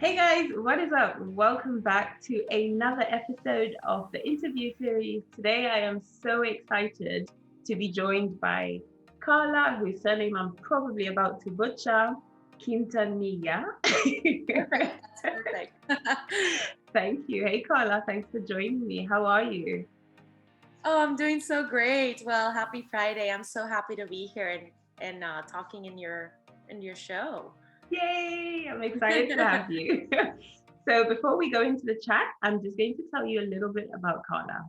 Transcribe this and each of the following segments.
Hey guys, what is up? Welcome back to another episode of the interview series. Today I am so excited to be joined by Carla, whose surname I'm probably about to butcher, Quintanilla. Perfect. That's perfect. Thank you. Hey Carla, thanks for joining me. How are you? Oh, I'm doing so great. Well, happy Friday. I'm so happy to be here and talking in your show. Yay! I'm excited to have you. So before we go into the chat, I'm just going to tell you a little bit about Carla.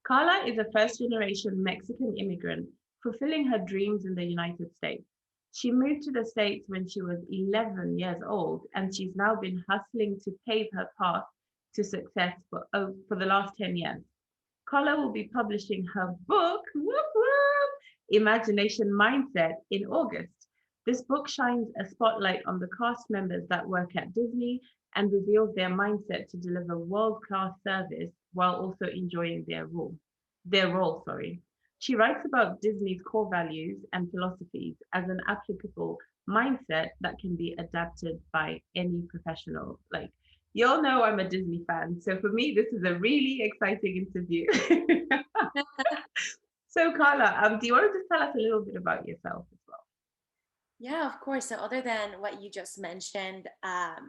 Carla is a first generation Mexican immigrant fulfilling her dreams in the United States. She moved to the States when she was 11 years old, and she's now been hustling to pave her path to success for the last 10 years. Carla will be publishing her book, whoop, whoop, Imagination Mindset, in August. This book shines a spotlight on the cast members that work at Disney and reveals their mindset to deliver world-class service while also enjoying their role. She writes about Disney's core values and philosophies as an applicable mindset that can be adapted by any professional. Like, y'all know I'm a Disney fan, so for me, this is a really exciting interview. So, Carla, do you want to just tell us a little bit about yourself as well? Yeah, of course. So, other than what you just mentioned, I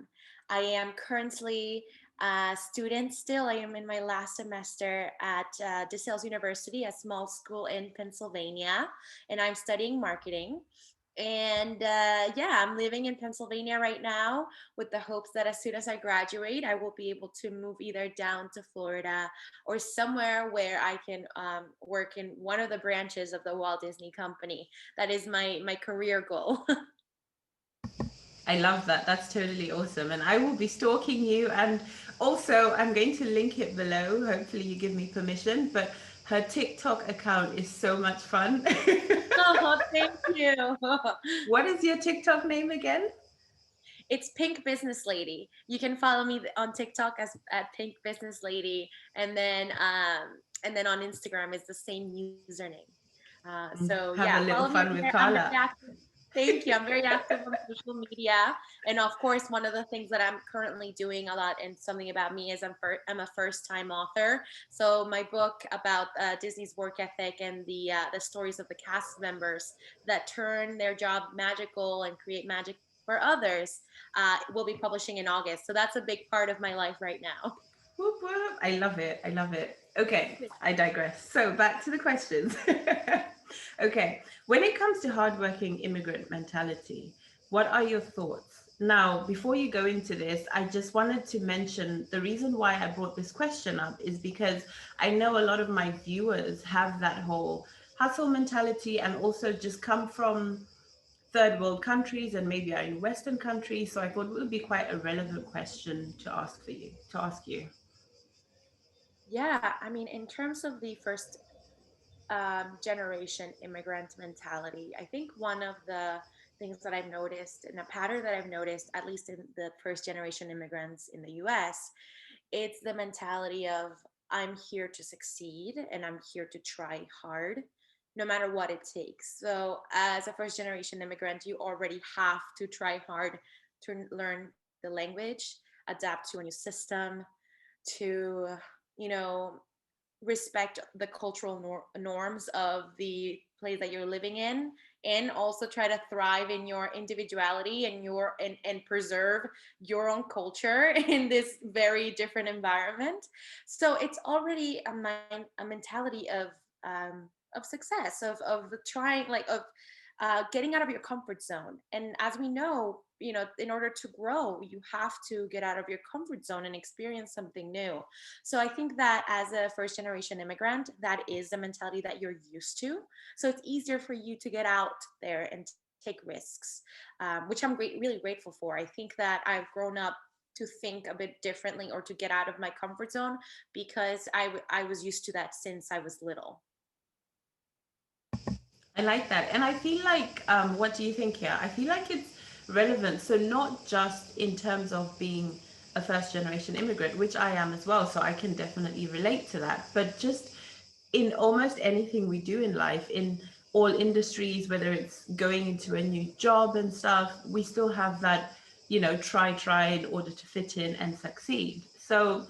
am currently a student still. I am in my last semester at DeSales University, a small school in Pennsylvania, and I'm studying marketing. And yeah, I'm living in Pennsylvania right now with the hopes that as soon as I graduate, I will be able to move either down to Florida or somewhere where I can work in one of the branches of the Walt Disney Company. That is my career goal. I love that. That's totally awesome. And I will be stalking you. And also, I'm going to link it below. Hopefully, you give me permission. But her TikTok account is so much fun. Oh, thank you. What is your TikTok name again? It's Pink Business Lady. You can follow me on TikTok as at Pink Business Lady, and then on Instagram is the same username. So Have a yeah, little follow me fun with there. I'm very Carla. active. Thank you. I'm very active on social media, and of course, one of the things that I'm currently doing a lot, and something about me is I'm a first time author. So my book about Disney's work ethic and the stories of the cast members that turn their job magical and create magic for others will be publishing in August. So that's a big part of my life right now. Whoop, whoop. I love it. I love it. Okay, I digress. So back to the questions. Okay, when it comes to hardworking immigrant mentality, what are your thoughts? Now, before you go into this, I just wanted to mention the reason why I brought this question up is because I know a lot of my viewers have that whole hustle mentality and also just come from third world countries and maybe are in Western countries. So I thought it would be quite a relevant question to ask for you, to ask you. Yeah, I mean, in terms of the first generation immigrant mentality, I think one of the things that I've noticed and a pattern that I've noticed, at least in the first generation immigrants in the US, it's the mentality of I'm here to succeed and I'm here to try hard no matter what it takes. So, as a first generation immigrant, you already have to try hard to learn the language, adapt to a new system, to, you know, respect the cultural norms of the place that you're living in, and also try to thrive in your individuality and and preserve your own culture in this very different environment. So it's already a mentality of success, of trying, like, of getting out of your comfort zone. And as we know, in order to grow, you have to get out of your comfort zone and experience something new. So I think that as a first generation immigrant, that is the mentality that you're used to. So it's easier for you to get out there and take risks, which I'm really grateful for. I think that I've grown up to think a bit differently or to get out of my comfort zone because I was used to that since I was little. I like that. And I feel like, what do you think here? I feel like it's relevant. So, not just in terms of being a first generation immigrant, which I am as well. So, I can definitely relate to that. But just in almost anything we do in life, in all industries, whether it's going into a new job and stuff, we still have that try in order to fit in and succeed. So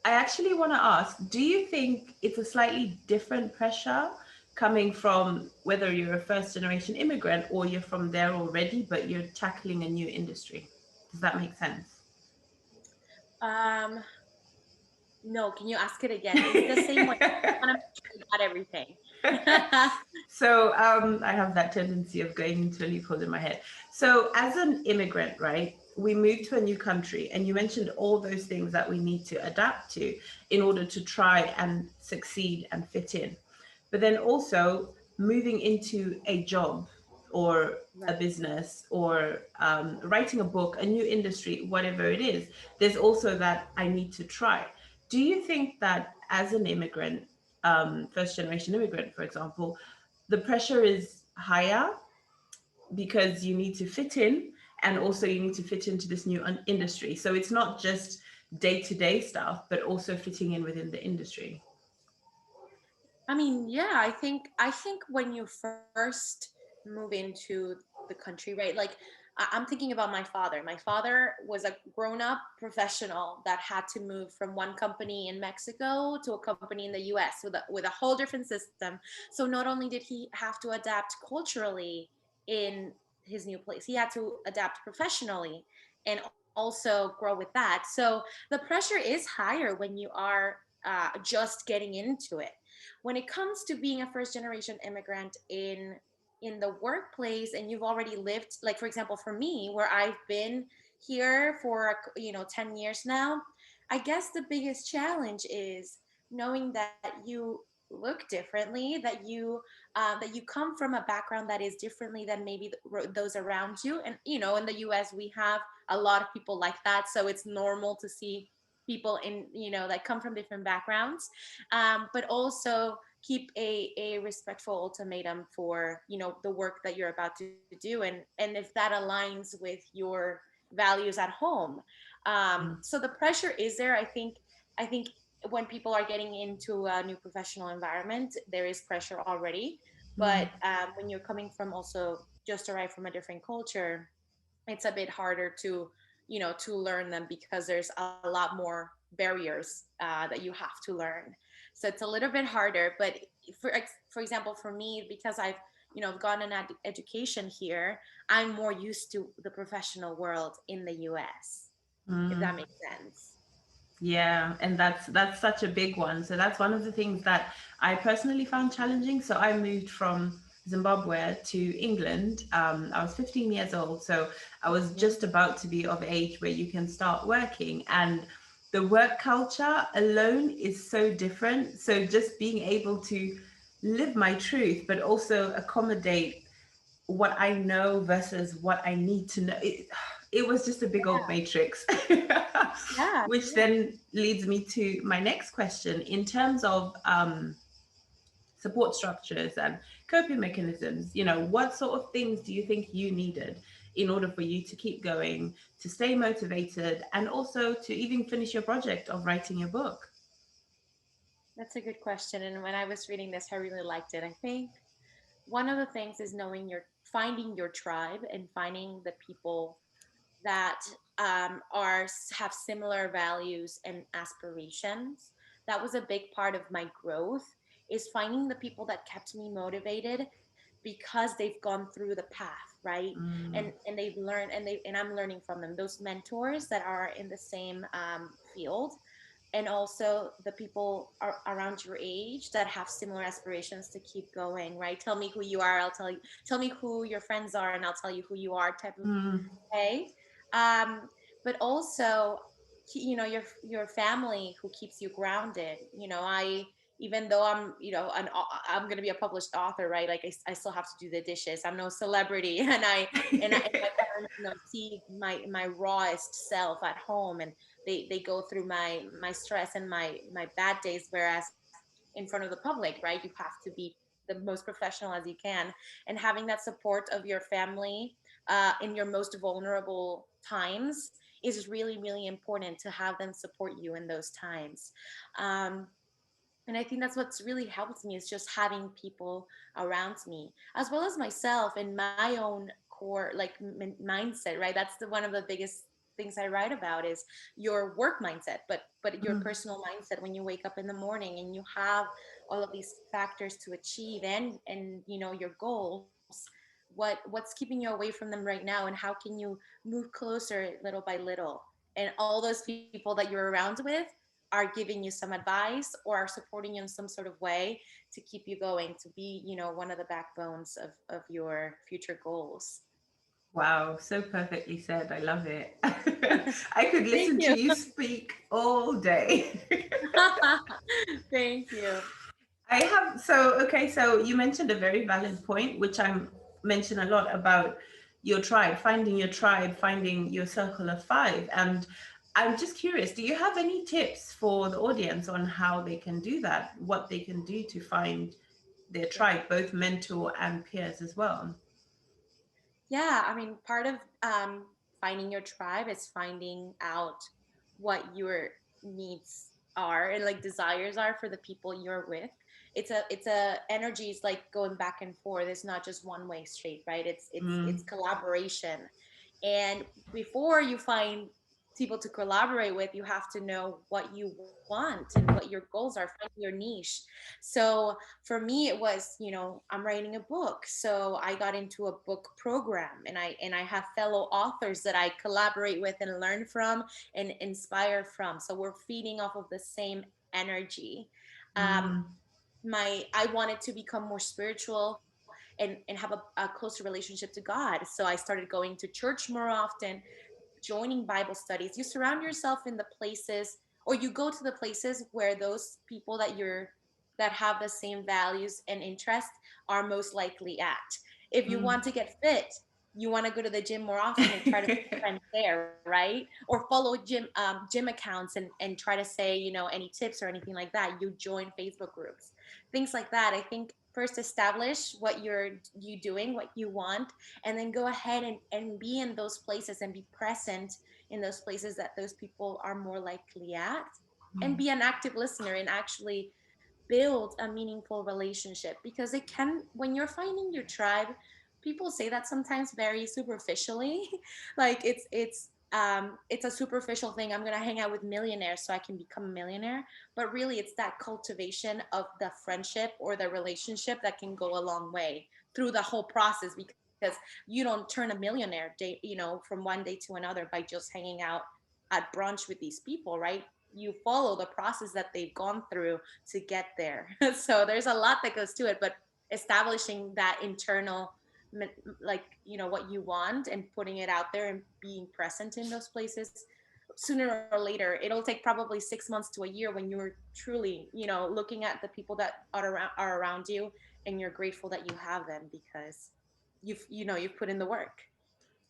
I actually want to ask, do you think it's a slightly different pressure coming from whether you're a first generation immigrant or you're from there already, but you're tackling a new industry? Does that make sense? Um, no, can you ask it again? Is it the same way? I want to make sure I got everything. So I have that tendency of going into a loophole in my head. So as an immigrant, right, we moved to a new country, and you mentioned all those things that we need to adapt to in order to try and succeed and fit in. But then also moving into a job or a Right. business or writing a book, a new industry, whatever it is, there's also that I need to try. Do you think that as an immigrant, first generation immigrant, for example, the pressure is higher because you need to fit in and also you need to fit into this new industry? So it's not just day to day stuff, but also fitting in within the industry. I mean, yeah, I think when you first move into the country, right? Like I'm thinking about my father. My father was a grown-up professional that had to move from one company in Mexico to a company in the US with a whole different system. So not only did he have to adapt culturally in his new place, he had to adapt professionally and also grow with that. So the pressure is higher when you are just getting into it. When it comes to being a first generation immigrant in the workplace, and you've already lived, like for example for me, where I've been here for 10 years now, I guess the biggest challenge is knowing that you look differently, that you come from a background that is differently than maybe those around you. And in the US we have a lot of people like that, so it's normal to see people in that come from different backgrounds, but also keep a respectful ultimatum for the work that you're about to do, and if that aligns with your values at home. So the pressure is there. I think when people are getting into a new professional environment, there is pressure already. Mm, But when you're coming from also just arrived from a different culture, it's a bit harder to learn them because there's a lot more barriers that you have to learn. So it's a little bit harder. But for example, for me, because I've gotten an education here, I'm more used to the professional world in the US, if mm. that makes sense. Yeah, and that's such a big one. So that's one of the things that I personally found challenging. So I moved from Zimbabwe to England. I was 15 years old, so I was Hmm. just about to be of age where you can start working, and the work culture alone is so different. So just being able to live my truth, but also accommodate what I know versus what I need to know. It was just a big old matrix. Yeah, Which yeah. then leads me to my next question in terms of support structures and coping mechanisms. What sort of things do you think you needed in order for you to keep going, to stay motivated, and also to even finish your project of writing your book? That's a good question. And when I was reading this, I really liked it. I think one of the things is knowing finding your tribe and finding the people that have similar values and aspirations. That was a big part of my growth, is finding the people that kept me motivated because they've gone through the path, right? and Mm, and they've learned, and I'm learning from them, those mentors that are in the same field, and also the people around your age that have similar aspirations to keep going, right? Tell me who you are, I'll tell you. Tell me who your friends are, and I'll tell you who you are, type of mm, way. um, but also your family who keeps you grounded. I Even though I'm going to be a published author, right? Like I still have to do the dishes. I'm no celebrity, and my parents see my rawest self at home, and they go through my stress and my bad days, whereas in front of the public, right, you have to be the most professional as you can. And having that support of your family in your most vulnerable times is really, really important, to have them support you in those times. um, and I think that's what's really helped me, is just having people around me, as well as myself and my own core like mindset, right? That's the one of the biggest things I write about is your work mindset, but your Mm. personal mindset when you wake up in the morning and you have all of these factors to achieve and your goals. What's keeping you away from them right now, and how can you move closer little by little? And all those people that you're around with are giving you some advice or are supporting you in some sort of way to keep you going, to be one of the backbones of your future goals. Wow, so perfectly said. I love it. I could Thank listen to you. you speak all day. Thank you. I have, so okay, so you mentioned a very valid point, which I'm mention a lot about your tribe, finding your circle of five. And I'm just curious, do you have any tips for the audience on how they can do that? What they can do to find their Yeah. tribe, both mentor and peers as well? Yeah, I mean, part of finding your tribe is finding out what your needs are and like desires are for the people you're with. It's a energy is like going back and forth. It's not just one way street, right? It's Mm. collaboration. And before you find people to collaborate with, you have to know what you want and what your goals are, find your niche. So for me it was, I'm writing a book, so I got into a book program, and I have fellow authors that I collaborate with and learn from and inspire from, so we're feeding off of the same energy. um Mm. my I wanted to become more spiritual and have a closer relationship to God, so I started going to church more often, joining Bible studies. You surround yourself in the places, or you go to the places where those people that have the same values and interests are most likely at. If you Mm. want to get fit, you want to go to the gym more often and try to make friends there, right? Or follow gym accounts and try to say, any tips or anything like that. You join Facebook groups, things like that. I think first establish what you doing, what you want, and then go ahead and be in those places and be present in those places that those people are more likely at, and be an active listener and actually build a meaningful relationship, because it can, when you're finding your tribe, people say that sometimes very superficially like it's a superficial thing. I'm going to hang out with millionaires so I can become a millionaire, but really it's that cultivation of the friendship or the relationship that can go a long way through the whole process, because you don't turn a millionaire day, from one day to another by just hanging out at brunch with these people, right? You follow the process that they've gone through to get there. So there's a lot that goes to it, but establishing that internal, like, what you want and putting it out there and being present in those places, sooner or later, it'll take probably 6 months to a year when you're truly, looking at the people that are around you, and you're grateful that you have them because you've put in the work.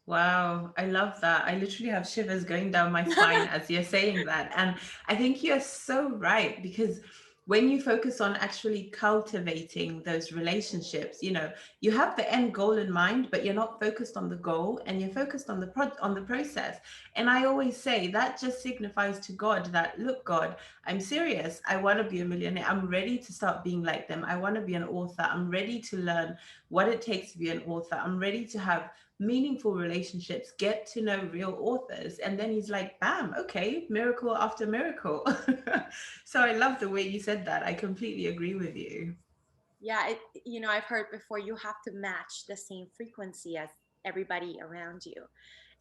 Wow, I love that. I literally have shivers going down my spine as you're saying that. And I think you're so right because when you focus on actually cultivating those relationships, you have the end goal in mind, but you're not focused on the goal and you're focused on the process. And I always say that just signifies to God that, look, God, I'm serious. I want to be a millionaire. I'm ready to start being like them. I want to be an author. I'm ready to learn what it takes to be an author. I'm ready to have meaningful relationships, get to know real authors. And then he's like, bam, okay, miracle after miracle. So I love the way you said that. I completely agree with you. Yeah, I've heard before, you have to match the same frequency as everybody around you,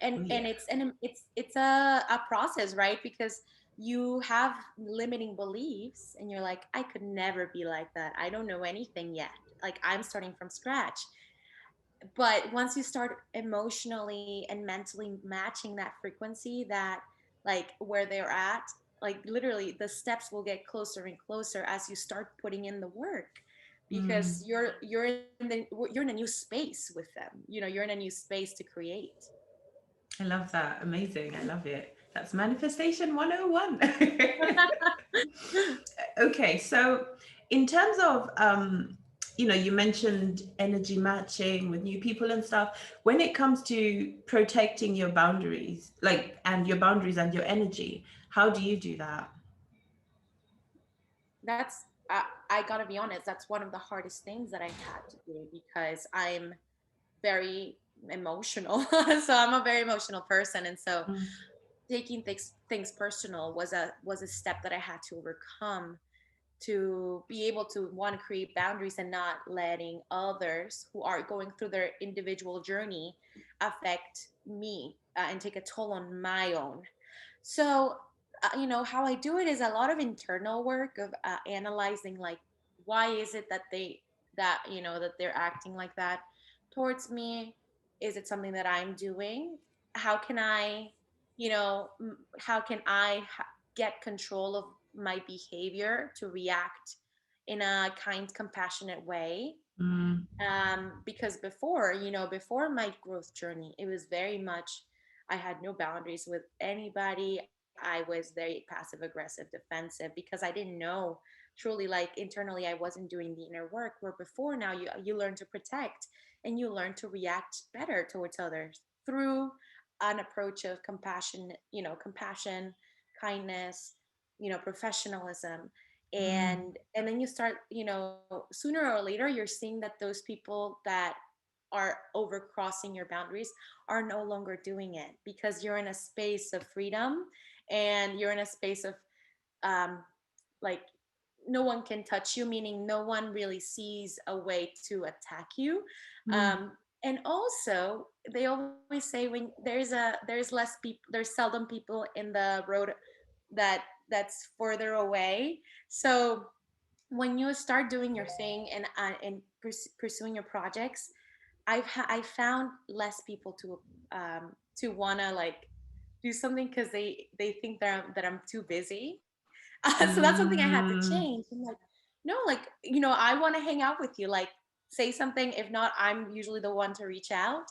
and Oh, and yeah. it's a process, right? Because you have limiting beliefs and you're like, I could never be like that, I don't know anything yet, like I'm starting from scratch. But once you start emotionally and mentally matching that frequency, that like where they're at, like literally the steps will get closer and closer as you start putting in the work, Mm, because you're in a new space with them, you're in a new space to create. I love that. Amazing. I love it. That's manifestation 101. Okay, so in terms of you mentioned energy matching with new people and stuff. When it comes to protecting your boundaries, like and your boundaries and your energy, how do you do that? That's I gotta be honest, that's one of the hardest things that I've had to do, because I'm very emotional. So I'm a very emotional person, and so Mm, taking things personal was a step that I had to overcome to be able to one create boundaries and not letting others who are going through their individual journey affect me, and take a toll on my own. So how I do it is a lot of internal work of analyzing, like, why is it that they're acting like that towards me. Is it something that I'm doing? How can I how can I get control of my behavior to react in a kind, compassionate way? mm, Because before my growth journey, it was very much, I had no boundaries with anybody. I was very passive aggressive, defensive, because I didn't know truly, like, internally I wasn't doing the inner work. Where before, now you learn to protect, and you learn to react better towards others through an approach of compassion, kindness, professionalism. mm, And then you start, sooner or later, you're seeing that those people that are overcrossing your boundaries are no longer doing it, because you're in a space of freedom, and you're in a space of, um like, no one can touch you, meaning no one really sees a way to attack you. mm, And also, they always say, when there's less people, there's seldom people in the road that's further away. So when you start doing your thing, and pursuing your projects, I found less people to wanna, like, do something, because they think that I'm too busy. So that's something I had to mm, change. I'm like, no, like, I want to hang out with you. Like, say something. If not, I'm usually the one to reach out.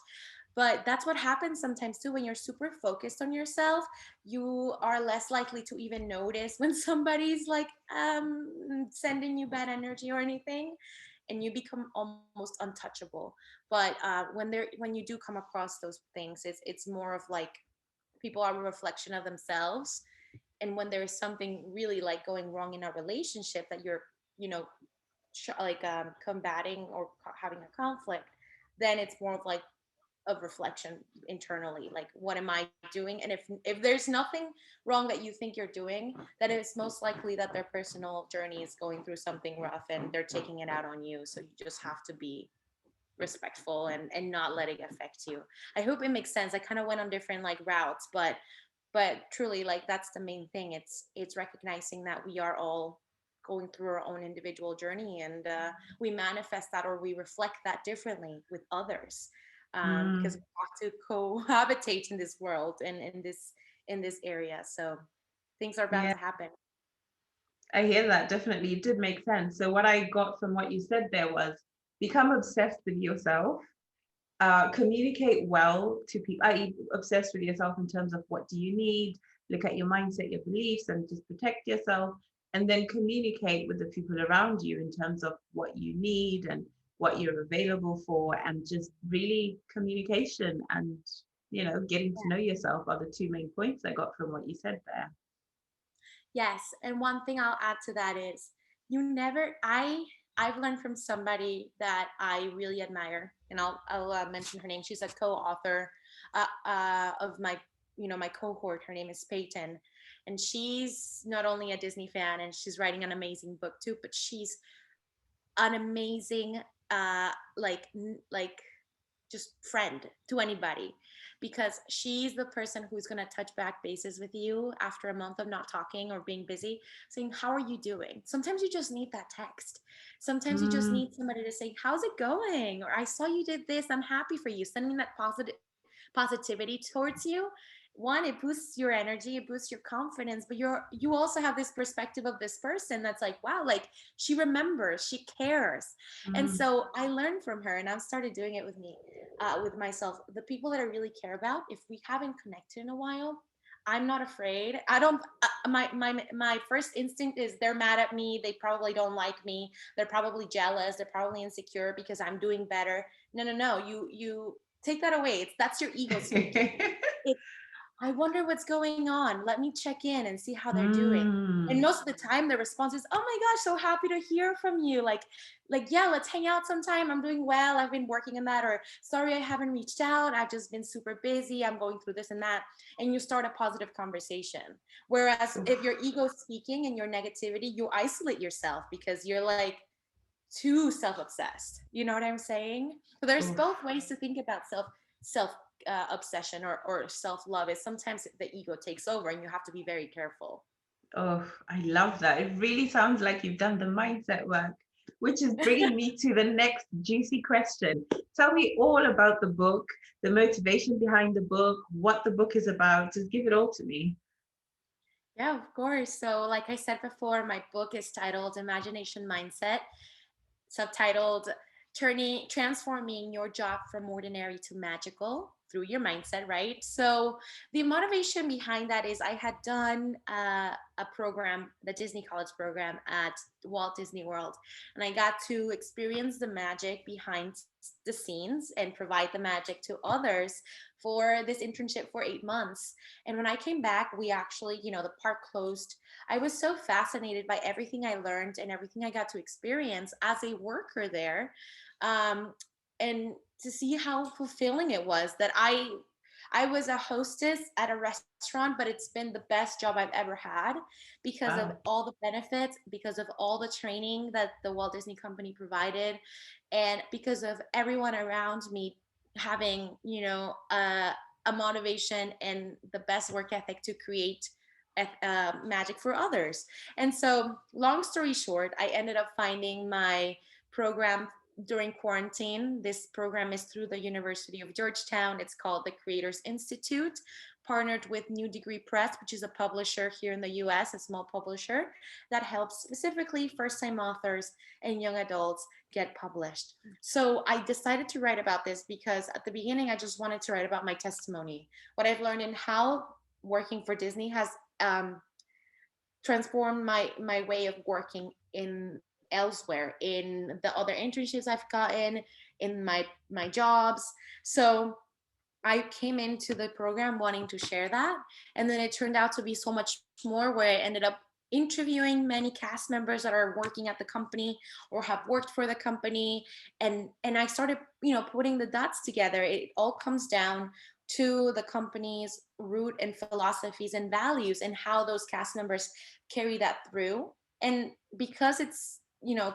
But that's what happens sometimes too. When you're super focused on yourself, you are less likely to even notice when somebody's, like, sending you bad energy or anything, and you become almost untouchable. But when you do come across those things, it's more of like, people are a reflection of themselves. And when there is something really, like, going wrong in a relationship that you're, you know combating, or having a conflict, then it's more of like of reflection internally, like, what am I doing? And if there's nothing wrong that you think you're doing, then it's most likely that their personal journey is going through something rough, and they're taking it out on you. So you just have to be respectful, and not let it affect you. I hope it makes sense. I kind of went on different, like, routes, but truly, like, that's the main thing. It's recognizing that we are all going through our own individual journey, and we manifest that, or we reflect that differently with others, because mm. we have to cohabitate in this world, and in this area. So things are bound Yeah, to happen. I hear that. Definitely. It did make sense. So what I got from what you said there was become obsessed with yourself, communicate well to people, i.e. obsessed with yourself in terms of what do you need, look at your mindset, your beliefs, and just protect yourself, and then communicate with the people around you in terms of what you need and what you're available for, and just really communication and getting to know yourself are the two main points I got from what you said there. Yes, and one thing I'll add to that is, you never I've learned from somebody that I really admire, and I'll mention her name. She's a co-author of my cohort. Her name is Peyton, and she's not only a Disney fan, and she's writing an amazing book too, but she's an amazing, like, just friend to anybody, because she's the person who's going to touch back bases with you after a month of not talking or being busy, saying, how are you doing? Sometimes you just need that text. Sometimes you just Mm, need somebody to say, how's it going? Or, I saw you did this, I'm happy for you. Sending that positivity towards you. One, it boosts your energy, it boosts your confidence, but you also have this perspective of this person that's like, wow, like, she remembers, she cares. And mm, so I learned from her, and I've started doing it with myself. The people that I really care about, if we haven't connected in a while, I'm not afraid. I don't. My first instinct is, they're mad at me. They probably don't like me. They're probably jealous. They're probably insecure because I'm doing better. No, no, no. You take that away. That's your ego speaking. mm. I wonder what's going on. Let me check in and see how they're doing. And Mm. most of the time the response is, "Oh my gosh, so happy to hear from you. Like yeah, let's hang out sometime. I'm doing well. I've been working on that." Or, "Sorry I haven't reached out. I've just been super busy. I'm going through this and that." And you start a positive conversation. Whereas if Oof. your ego is speaking and your negativity, you isolate yourself because you're like too self-obsessed. You know what I'm saying? So there's both Oof. ways to think about self obsession or self-love. Is sometimes the ego takes over and you have to be very careful. Oh, I love that. It really sounds like you've done the mindset work, which is bringing me to the next juicy question. Tell me all about the book, the motivation behind the book, what the book is about. Just give it all to me. Yeah, of course. So like I said before, my book is titled Imagination Mindset, subtitled Turning Transforming Your Job from Ordinary to Magical through Your Mindset, right? So the motivation behind that is I had done a program, the Disney College program at Walt Disney World, and I got to experience the magic behind the scenes and provide the magic to others for this internship for 8 months. And when I came back, we actually, the park closed. I was so fascinated by everything I learned and everything I got to experience as a worker there. Um, and to see how fulfilling it was that I was a hostess at a restaurant, but it's been the best job I've ever had because of Wow. all the benefits, because of all the training that the Walt Disney Company provided, and because of everyone around me having, a motivation and the best work ethic to create magic for others. And so, long story short, I ended up finding my program during quarantine. This program is through the University of Georgetown. It's called the Creators Institute, partnered with New Degree Press, which is a publisher here in the US, a small publisher that helps specifically first time authors and young adults get published. So I decided to write about this because at the beginning, I just wanted to write about my testimony, what I've learned and how working for Disney has um, transformed my way of working in elsewhere in the other internships I've gotten in my jobs. So I came into the program wanting to share that, and then it turned out to be so much more, where I ended up interviewing many cast members that are working at the company or have worked for the company, and I started, putting the dots together. It all comes down to the company's root and philosophies and values and how those cast members carry that through. And because it's,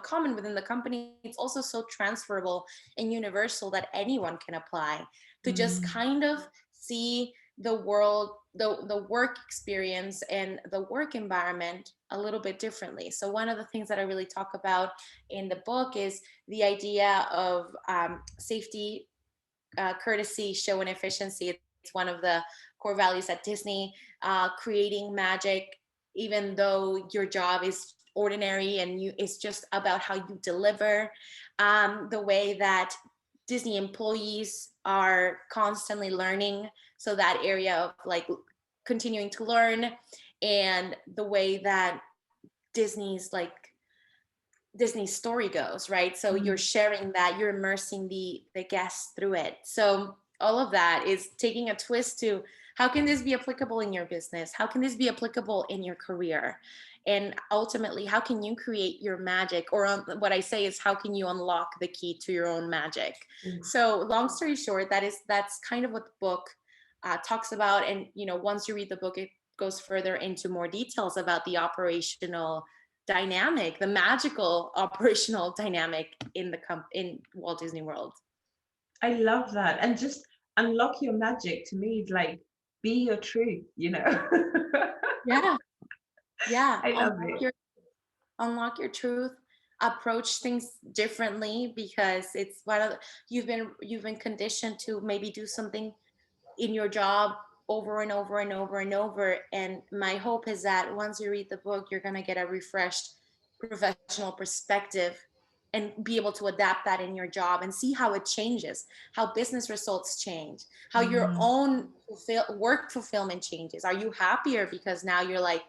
common within the company, it's also so transferable and universal that anyone can apply to just Mm. kind of see the world, the work experience and the work environment a little bit differently. So one of the things that I really talk about in the book is the idea of safety, courtesy, show, and efficiency. It's one of the core values at Disney. Creating magic, even though your job is ordinary and it's just about how you deliver. The way that Disney employees are constantly learning, so that area of like continuing to learn, and the way that Disney's like Disney's story goes, right? So you're Mm. sharing that, you're immersing the guests through it. So all of that is taking a twist to how can this be applicable in your business? How can this be applicable in your career? And ultimately, how can you create your magic? Or what I say is, how can you unlock the key to your own magic? Oof. So long story short, that's kind of what the book talks about. And once you read the book, it goes further into more details about the operational dynamic, the magical operational dynamic in in Walt Disney World. I love that. And just unlock your magic to me is like be your truth, you know? Yeah, yeah. I love it. Unlock your truth. Approach things differently because it's one of you've been conditioned to maybe do something in your job over and over and over and over. And my hope is that once you read the book, you're going to get a refreshed professional perspective and be able to adapt that in your job and see how it changes, how business results change, how your Mm. own work fulfillment changes. Are you happier because now you're like,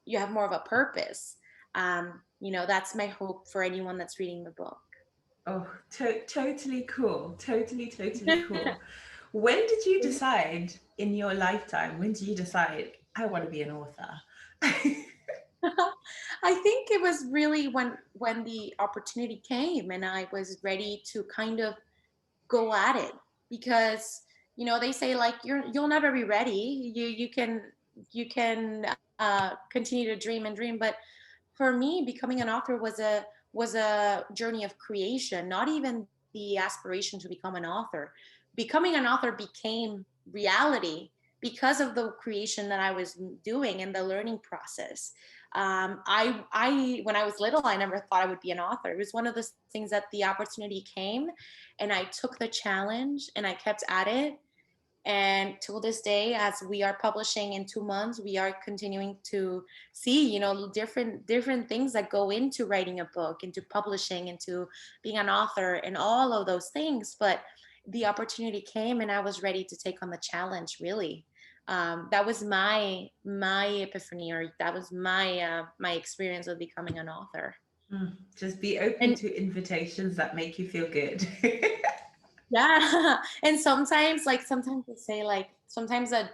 you have more of a purpose? That's my hope for anyone that's reading the book. Oh, totally cool. Totally, totally cool. When did you decide in your lifetime, when do you decide, I want to be an author? I think it was really when the opportunity came and I was ready to kind of go at it, because they say like you'll never be ready. You can continue to dream and dream, but for me, becoming an author was a journey of creation, not even the aspiration to become an author. Becoming an author became reality because of the creation that I was doing and the learning process. I when I was little, I never thought I would be an author. It was one of those things that the opportunity came, and I took the challenge and I kept at it, and till this day, as we are publishing in 2 months, we are continuing to see different things that go into writing a book, into publishing, into being an author, and all of those things. But the opportunity came and I was ready to take on the challenge, really. That was my epiphany, or that was my experience of becoming an author. Just be open And to invitations that make you feel good. yeah. And sometimes they say like sometimes that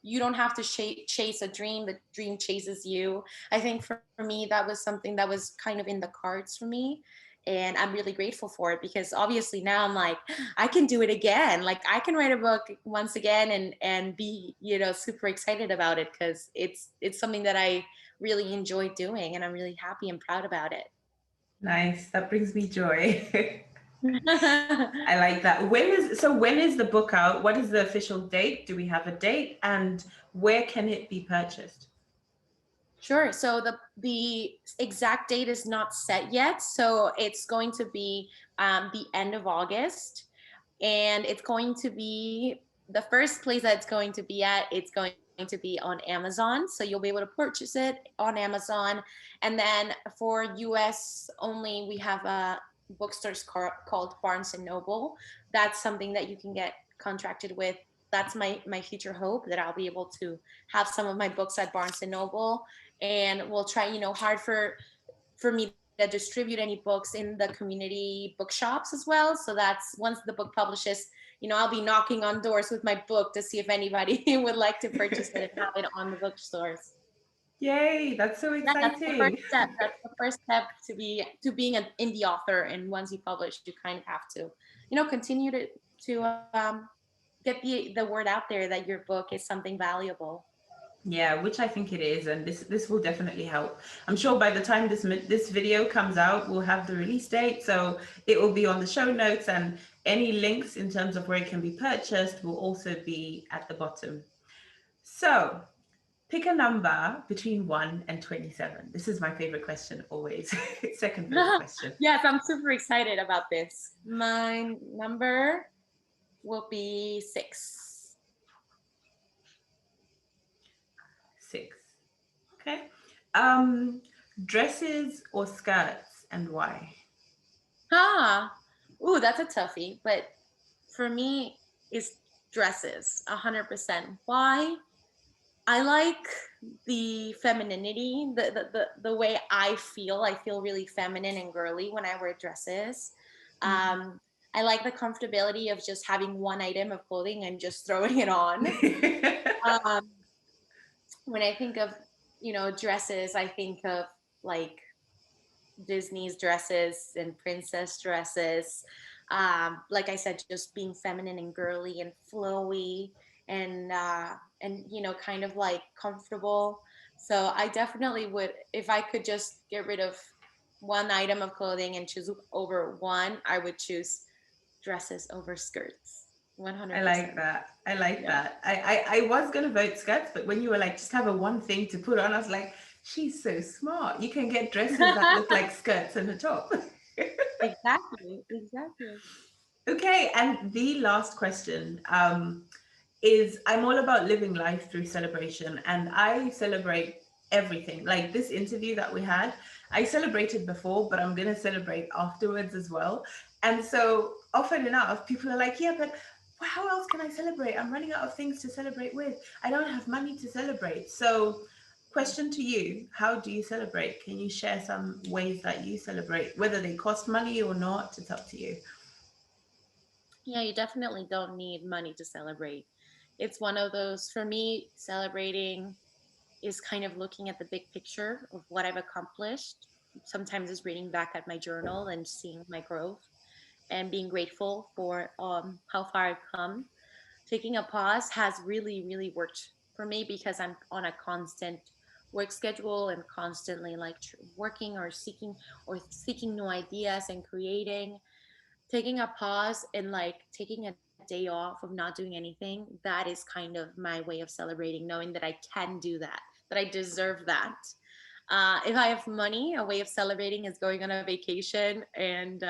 you don't have to chase a dream, the dream chases you. I think for me that was something that was kind of in the cards for me, and I'm really grateful for it, because obviously now I'm like, I can do it again. Like I can write a book once again and be super excited about it, because it's something that I really enjoy doing, and I'm really happy and proud about it. Nice. That brings me joy. I like that. When is the book out? What is the official date? Do we have a date? And where can it be purchased? Sure. So the exact date is not set yet. So it's going to be the end of August, and it's going to be the first place that it's going to be at. It's going to be on Amazon, so you'll be able to purchase it on Amazon. And then for US only, we have a bookstores called Barnes and Noble. That's something that you can get contracted with. That's my future hope, that I'll be able to have some of my books at Barnes and Noble, and we'll try hard for me to distribute any books in the community bookshops as well. So that's once the book publishes, I'll be knocking on doors with my book to see if anybody would like to purchase it and have it on the bookstores. Yay, that's so Yeah, that's the first exciting. step. That's the first step to being an indie author. And once you publish, you kind of have to, continue to get the word out there that your book is something valuable. Yeah, which I think it is, and this will definitely help. I'm sure by the time this video comes out, we'll have the release date, so it will be on the show notes, and any links in terms of where it can be purchased will also be at the bottom. So, pick a number between 1 and 27. This is my favorite question always. Second favorite question. Yes, I'm super excited about this. My number will be 6. 6. Okay. Um, Dresses or skirts, and why? Ah, ooh, that's a toughie. But for me, it's dresses, 100%. Why? I like the femininity, the way I feel. I feel really feminine and girly when I wear dresses. Um, I like the comfortability of just having one item of clothing and just throwing it on. Um, when I think of, dresses, I think of like Disney's dresses and princess dresses. Like I said, just being feminine and girly and flowy and kind of like comfortable. So I definitely would, if I could just get rid of one item of clothing and choose over one, I would choose dresses over skirts. I like 100%. that. I like Yeah. that. I was gonna vote skirts, but when you were like, just have a one thing to put on, I was like, she's so smart. You can get dresses that look like skirts and a top. Exactly. Exactly. Okay, and the last question is, I'm all about living life through celebration, and I celebrate everything. Like this interview that we had, I celebrated before, but I'm gonna celebrate afterwards as well. And so often enough, people are like, yeah, but how else can I celebrate? I'm running out of things to celebrate with. I don't have money to celebrate. So, question to you, how do you celebrate? Can you share some ways that you celebrate, whether they cost money or not? It's up to you. Yeah, you definitely don't need money to celebrate. It's one of those, for me, celebrating is kind of looking at the big picture of what I've accomplished. Sometimes it's reading back at my journal and seeing my growth and being grateful for how far I've come. Taking a pause has really, really worked for me because I'm on a constant work schedule and constantly like working or seeking new ideas and creating. Taking a pause and like taking a day off of not doing anything, that is kind of my way of celebrating, knowing that I can do that, that I deserve that. If I have money, a way of celebrating is going on a vacation and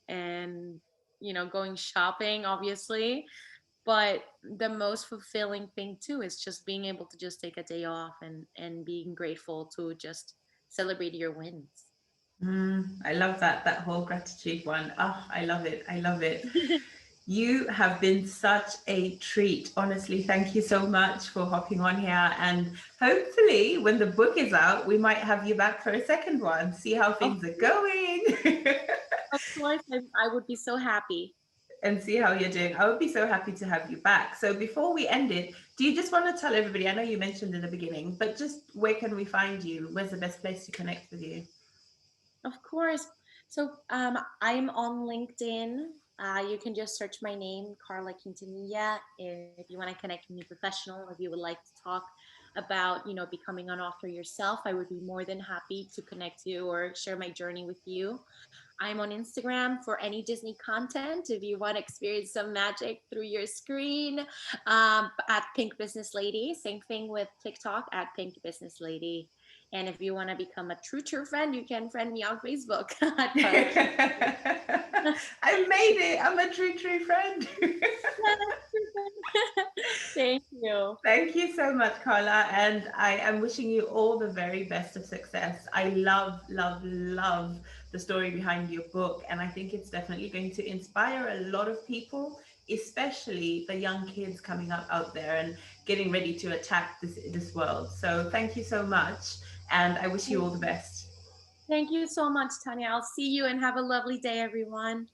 going shopping, obviously. But the most fulfilling thing too is just being able to just take a day off and being grateful to just celebrate your wins. I love that whole gratitude one. Oh, I love it. I love it. You have been such a treat. Honestly, thank you so much for hopping on here. And hopefully, when the book is out, we might have you back for a second one, see how Of things are course, going. of course, I would be so happy. And see how you're doing. I would be so happy to have you back. So before we end it, do you just want to tell everybody? I know you mentioned in the beginning, but just where can we find you? Where's the best place to connect with you? Of course. So I'm on LinkedIn. You can just search my name, Carla Quintanilla. And if you want to connect with me professional, if you would like to talk about, becoming an author yourself, I would be more than happy to connect you or share my journey with you. I'm on Instagram for any Disney content. If you want to experience some magic through your screen, at Pink Business Lady. Same thing with TikTok at Pink Business Lady. And if you want to become a true friend, you can friend me on Facebook at Carla King. I made it. I'm a true friend. Thank you. Thank you so much, Carla. And I am wishing you all the very best of success. I love the story behind your book. And I think it's definitely going to inspire a lot of people, especially the young kids coming up out there and getting ready to attack this world. So thank you so much. And I wish you all the best. Thank you so much, Tanya. I'll see you and have a lovely day, everyone.